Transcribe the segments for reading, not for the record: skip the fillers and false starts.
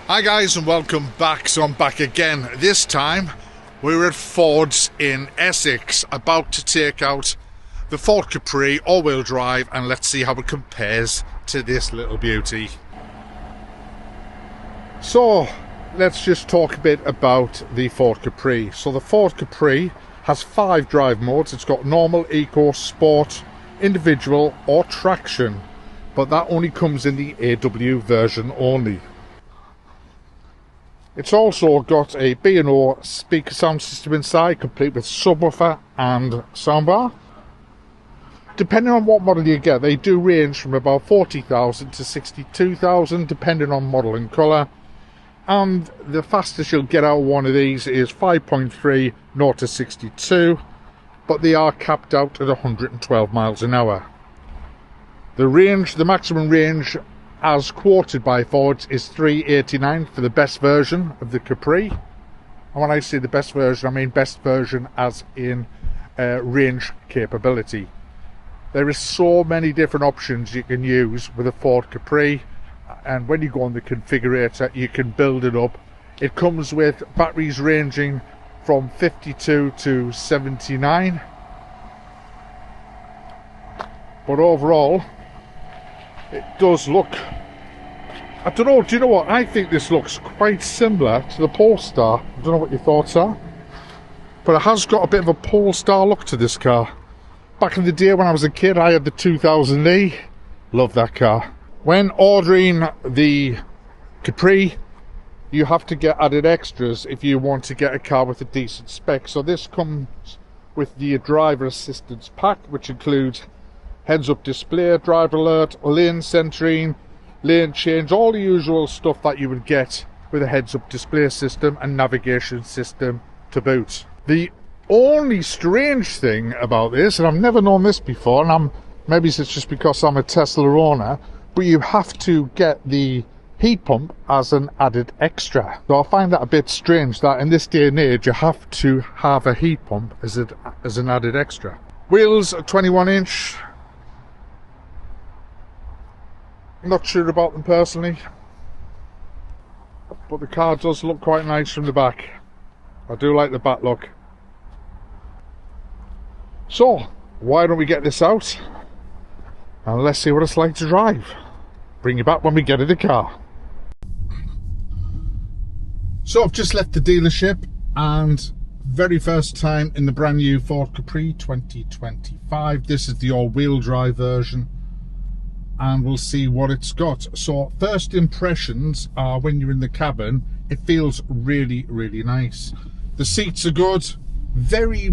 Hi guys and welcome back. So I'm back again. This time we're at Ford's in Essex, about to take out the Ford Capri all-wheel drive, and let's see how it compares to this little beauty. So let's just talk a bit about the Ford Capri. So the Ford Capri has 5 drive modes. It's got normal, eco, sport, individual or traction, but that only comes in the AW version only. It's also got a B&O speaker sound system inside, complete with subwoofer and soundbar. Depending on what model you get, they do range from about 40,000 to 62,000, depending on model and colour. And the fastest you'll get out of one of these is 5.3 0 to 62, but they are capped out at 112 miles an hour. The maximum range as quoted by Ford is 389 for the best version of the Capri. And when I say the best version, I mean best version as in range capability. There is so many different options you can use with a Ford Capri, and when you go on the configurator you can build it up. It comes with batteries ranging from 52 to 79, but overall it does look, I don't know, do you know what, I think this looks quite similar to the Polestar. I don't know what your thoughts are, but it has got a bit of a Polestar look to this car. Back in the day when I was a kid, I had the 2000e, love that car. When ordering the Capri, you have to get added extras if you want to get a car with a decent spec. So this comes with the driver assistance pack, which includes heads-up display, driver alert, lane centering, lane change, all the usual stuff that you would get with a heads-up display system and navigation system to boot. The only strange thing about this, and I've never known this before, and maybe it's just because I'm a Tesla owner, but you have to get the heat pump as an added extra. So I find that a bit strange that in this day and age you have to have a heat pump as an added extra. Wheels are 21-inch. Not sure about them personally, but the car does look quite nice from the back. I do like the back look. So why don't we get this out and let's see what it's like to drive. Bring you back when we get in the car. So I've just left the dealership, and very first time in the brand new Ford Capri 2025. This is the all-wheel drive version, and we'll see what it's got. So first impressions are, when you're in the cabin, it feels really nice. The seats are good, very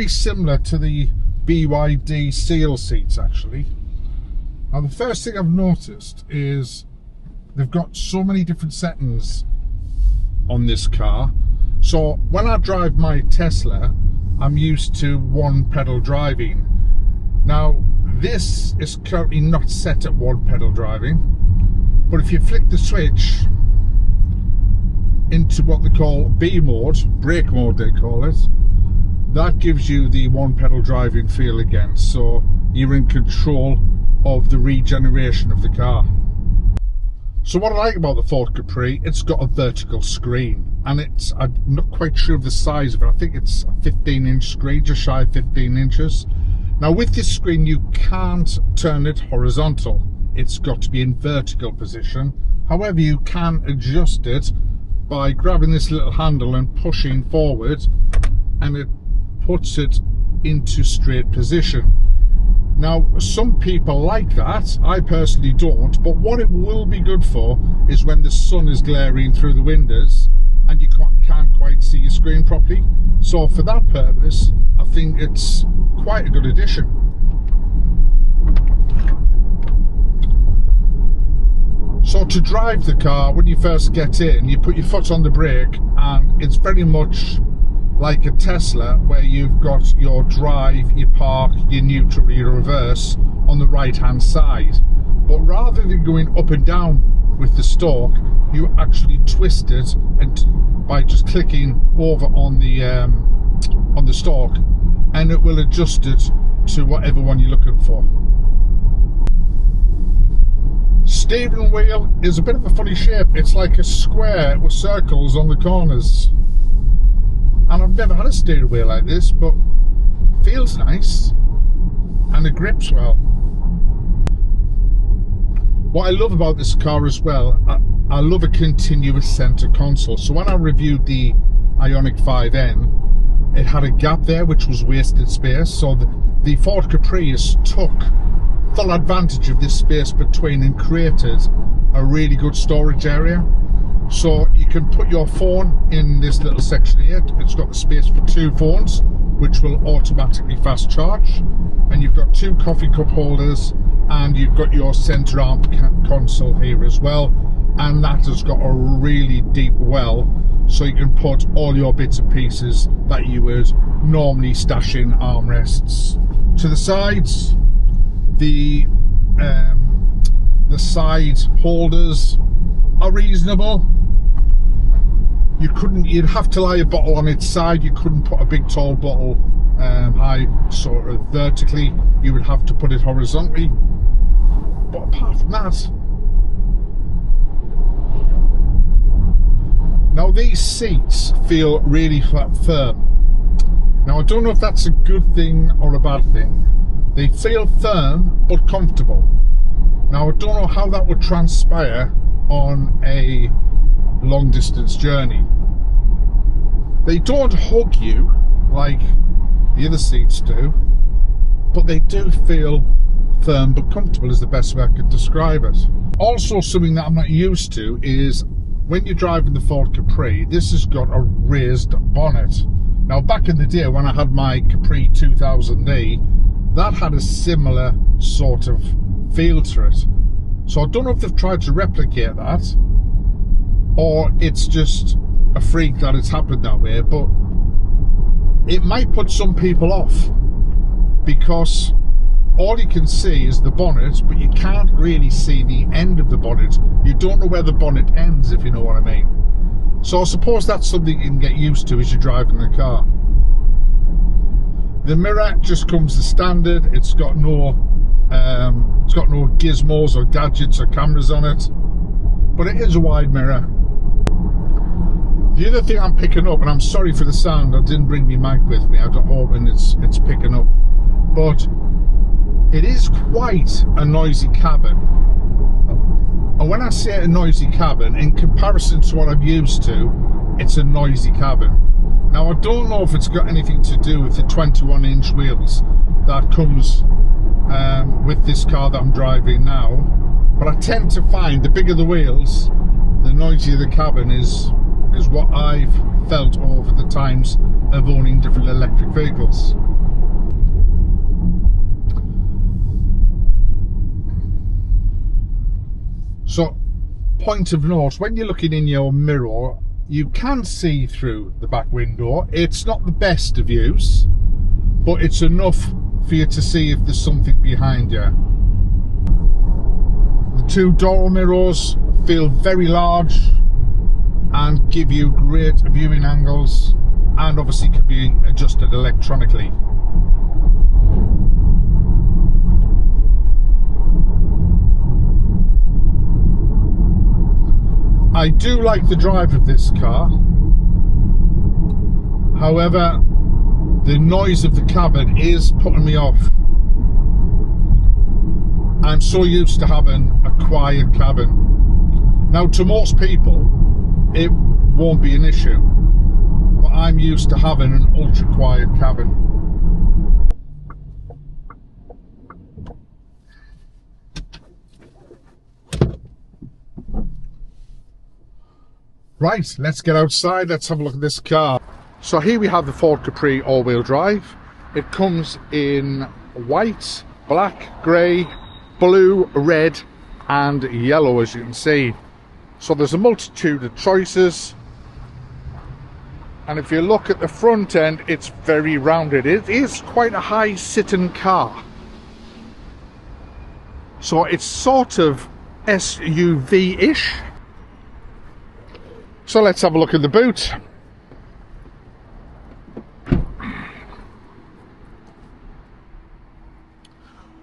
similar to the BYD Seal seats actually. Now the first thing I've noticed is they've got so many different settings on this car. So when I drive my Tesla, I'm used to one pedal driving. Now this is currently not set at one pedal driving, but if you flick the switch into what they call B mode, brake mode they call it, that gives you the one pedal driving feel again, so you're in control of the regeneration of the car. So what I like about the Ford Capri, it's got a vertical screen, and I'm not quite sure of the size of it. I think it's a 15-inch screen, just shy of 15 inches. Now with this screen you can't turn it horizontal, it's got to be in vertical position. However, you can adjust it by grabbing this little handle and pushing forward, and it puts it into straight position. Now some people like that, I personally don't, but what it will be good for is when the sun is glaring through the windows and you can't quite see your screen properly. So for that purpose I think it's quite a good addition. So to drive the car, when you first get in, you put your foot on the brake, and it's very much like a Tesla, where you've got your drive, your park, your neutral, your reverse on the right hand side. But rather than going up and down with the stalk, you actually twist it, and by just clicking over on the stalk, and it will adjust it to whatever one you're looking for. Steering wheel is a bit of a funny shape. It's like a square with circles on the corners. And I've never had a steering wheel like this, but it feels nice and it grips well. What I love about this car as well, I love a continuous centre console. So when I reviewed the Ioniq 5N, it had a gap there which was wasted space. So the Ford Capri has took full advantage of this space between and created a really good storage area. So you can put your phone in this little section here. It's got the space for 2 phones, which will automatically fast charge. And you've got 2 coffee cup holders, and you've got your centre arm console here as well. And that has got a really deep well, so you can put all your bits and pieces that you would normally stash in armrests. To the sides, the side holders are reasonable. You'd have to lay a bottle on its side. You couldn't put a big tall bottle high sort of vertically. You would have to put it horizontally. But apart from that, now these seats feel really firm. Now I don't know if that's a good thing or a bad thing. They feel firm but comfortable. Now I don't know how that would transpire on a long distance journey. They don't hug you like the other seats do, but they do feel firm but comfortable is the best way I could describe it. Also, something that I'm not used to is when you're driving the Ford Capri, this has got a raised bonnet. Now back in the day when I had my Capri 2000e, that had a similar sort of feel to it. So I don't know if they've tried to replicate that, or it's just a freak that it's happened that way, but it might put some people off because all you can see is the bonnet, but you can't really see the end of the bonnet. You don't know where the bonnet ends, if you know what I mean. So I suppose that's something you can get used to as you're driving the car. The mirror just comes as standard. It's got no gizmos or gadgets or cameras on it, but it is a wide mirror. The other thing I'm picking up, and I'm sorry for the sound, I didn't bring my mic with me. I'm hoping it's picking up, but it is quite a noisy cabin. And when I say a noisy cabin, in comparison to what I'm used to, it's a noisy cabin. Now I don't know if it's got anything to do with the 21-inch wheels that comes with this car that I'm driving now, but I tend to find the bigger the wheels, the noisier the cabin is what I've felt over the times of owning different electric vehicles. So, point of note, when you're looking in your mirror, you can see through the back window. It's not the best of views, but it's enough for you to see if there's something behind you. The 2 door mirrors feel very large and give you great viewing angles, and obviously can be adjusted electronically. I do like the drive of this car. However, the noise of the cabin is putting me off. I'm so used to having a quiet cabin. Now, to most people, it won't be an issue, but I'm used to having an ultra quiet cabin. Right, let's get outside, let's have a look at this car. So here we have the Ford Capri all-wheel drive. It comes in white, black, grey, blue, red and yellow, as you can see. So there's a multitude of choices, and if you look at the front end, it's very rounded. It is quite a high sitting car, so it's sort of SUV-ish. So let's have a look at the boot.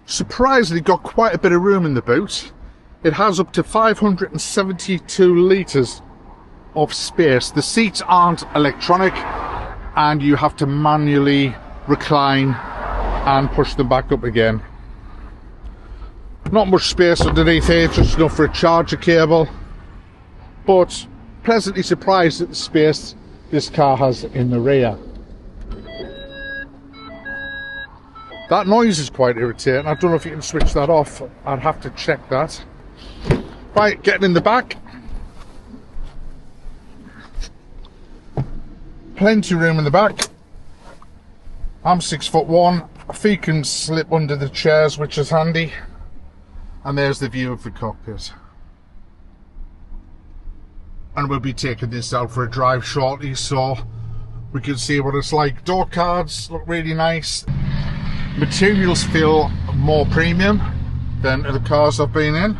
Surprisingly got quite a bit of room in the boot. It has up to 572 litres of space. The seats aren't electronic and you have to manually recline and push them back up again. Not much space underneath here, just enough for a charger cable, but pleasantly surprised at the space this car has in the rear. That noise is quite irritating. I don't know if you can switch that off. I'd have to check that. Right, getting in the back. Plenty of room in the back. I'm 6'1". Feet can slip under the chairs, which is handy. And there's the view of the cockpit. And we'll be taking this out for a drive shortly, so we can see what it's like. Door cards look really nice. Materials feel more premium than the cars I've been in.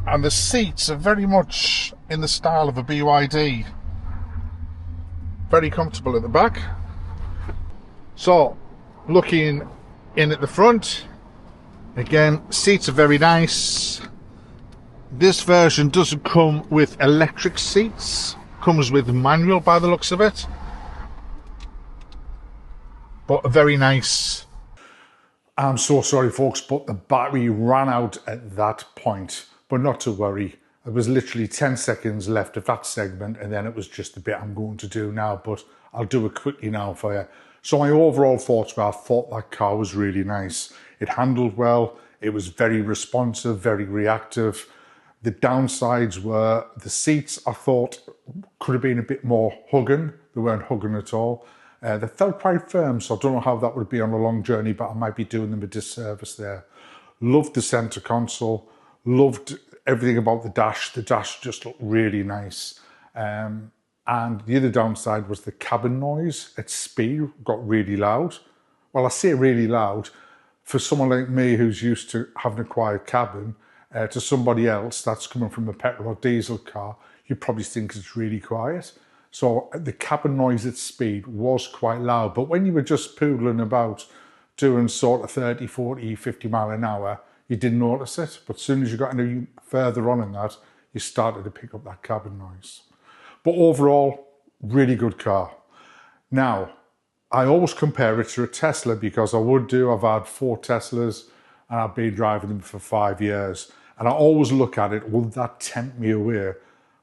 And the seats are very much in the style of a BYD. Very comfortable at the back. So, looking in at the front, again, seats are very nice. This version doesn't come with electric seats, comes with manual by the looks of it, but very nice. I'm so sorry folks, but the battery ran out at that point, but not to worry. There was literally 10 seconds left of that segment, and then it was just the bit I'm going to do now, but I'll do it quickly now for you. So my overall thoughts were, I thought that car was really nice. It handled well, it was very responsive, very reactive. The downsides were the seats, I thought, could have been a bit more hugging. They weren't hugging at all. They felt quite firm, so I don't know how that would be on a long journey, but I might be doing them a disservice there. Loved the centre console, loved everything about the dash. The dash just looked really nice. And the other downside was the cabin noise at speed got really loud. Well, I say really loud. For someone like me who's used to having a quiet cabin, to somebody else that's coming from a petrol or diesel car, you probably think it's really quiet. So the cabin noise at speed was quite loud. But when you were just poodling about doing sort of 30, 40, 50 mile an hour, you didn't notice it. But as soon as you got any further on in that, you started to pick up that cabin noise. But overall, really good car. Now, I always compare it to a Tesla because I would do. I've had 4 Teslas and I've been driving them for 5 years. And I always look at it, will that tempt me away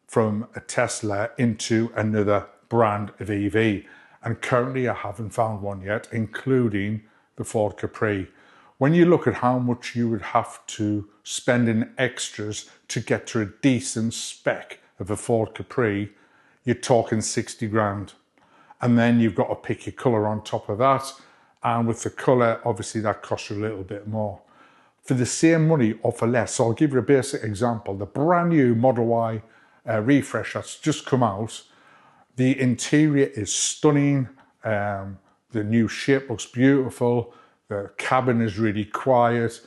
from a Tesla into another brand of EV? And currently I haven't found one yet, including the Ford Capri. When you look at how much you would have to spend in extras to get to a decent spec of a Ford Capri, you're talking 60 grand. And then you've got to pick your colour on top of that. And with the colour, obviously that costs you a little bit more. For the same money or for less, so I'll give you a basic example. The brand new Model Y refresh that's just come out, the interior is stunning. The new shape looks beautiful. The cabin is really quiet.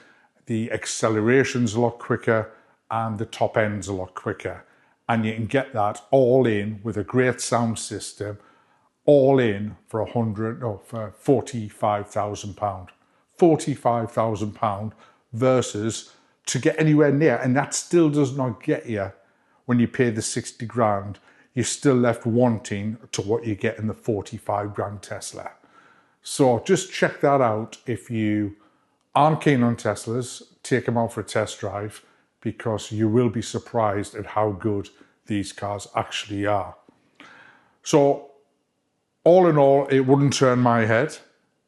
The acceleration's a lot quicker and the top end's a lot quicker. And you can get that all in with a great sound system, all in for for £45,000. £45,000 versus to get anywhere near, and that still does not get you when you pay the 60 grand, you're still left wanting to what you get in the 45 grand Tesla. So just check that out. If you aren't keen on Teslas, take them out for a test drive because you will be surprised at how good these cars actually are. So all in all, it wouldn't turn my head.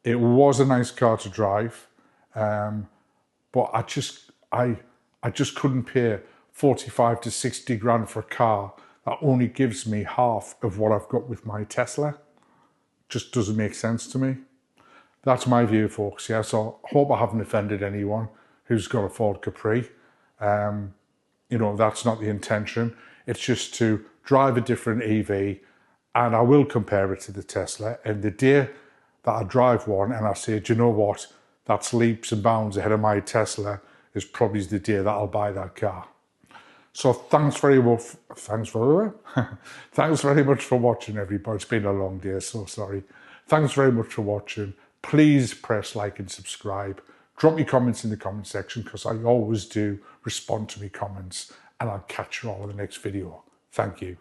It was a nice car to drive, but I just couldn't pay 45 to 60 grand for a car that only gives me half of what I've got with my Tesla. Just doesn't make sense to me. That's my view, folks. Yeah, so I hope I haven't offended anyone who's got a Ford Capri. You know, that's not the intention. It's just to drive a different EV, and I will compare it to the Tesla. And the day that I drive one and I say, do you know what? That's leaps and bounds ahead of my Tesla is probably the day that I'll buy that car. So thanks very much. Thanks very much for watching, everybody. It's been a long day, so sorry. Thanks very much for watching. Please press like and subscribe. Drop your comments in the comment section, because I always do respond to my comments, and I'll catch you all in the next video. Thank you.